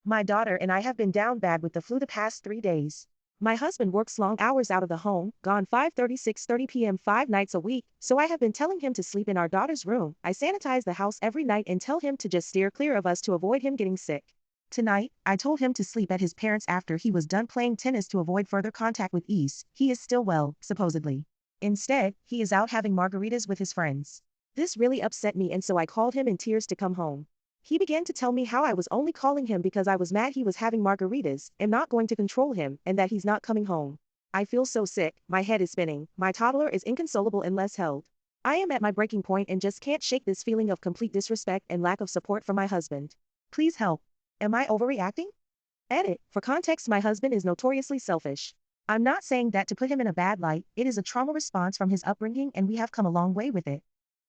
My daughter and I have been down bad with the flu the past 3 days. My husband works long hours out of the home, gone 5:30, 6:30 p.m. 5 nights a week, so I have been telling him to sleep in our daughter's room. I sanitize the house every night and tell him to just steer clear of us to avoid him getting sick. Tonight, I told him to sleep at his parents' after he was done playing tennis to avoid further contact with East. He is still well, supposedly. Instead, he is out having margaritas with his friends. This really upset me, and so I called him in tears to come home. He began to tell me how I was only calling him because I was mad he was having margaritas, am not going to control him, and that he's not coming home. I feel so sick, my head is spinning, my toddler is inconsolable and less held. I am at my breaking point and just can't shake this feeling of complete disrespect and lack of support from my husband. Please help. Am I overreacting? Edit. For context, my husband is notoriously selfish. I'm not saying that to put him in a bad light, it is a trauma response from his upbringing and we have come a long way with it.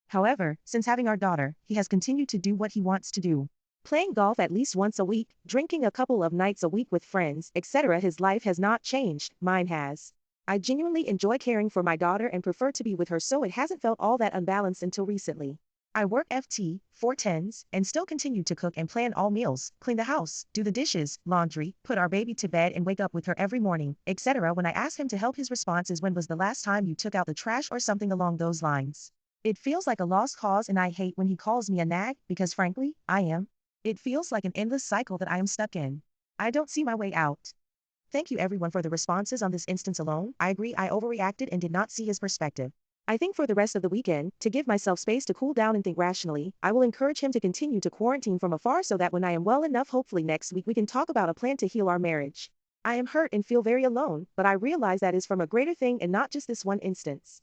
However, since having our daughter, he has continued to do what he wants to do. Playing golf at least once a week, drinking a couple of nights a week with friends, etc. His life has not changed, mine has. I genuinely enjoy caring for my daughter and prefer to be with her, so it hasn't felt all that unbalanced until recently. I work FT, 410s, and still continue to cook and plan all meals, clean the house, do the dishes, laundry, put our baby to bed and wake up with her every morning, etc. When I ask him to help, his response is, "When was the last time you took out the trash?" or something along those lines. It feels like a lost cause, and I hate when he calls me a nag, because frankly, I am. It feels like an endless cycle that I am stuck in. I don't see my way out. Thank you everyone for the responses on this instance alone. I agree I overreacted and did not see his perspective. I think for the rest of the weekend, to give myself space to cool down and think rationally, I will encourage him to continue to quarantine from afar so that when I am well enough, hopefully next week, we can talk about a plan to heal our marriage. I am hurt and feel very alone, but I realize that is from a greater thing and not just this one instance.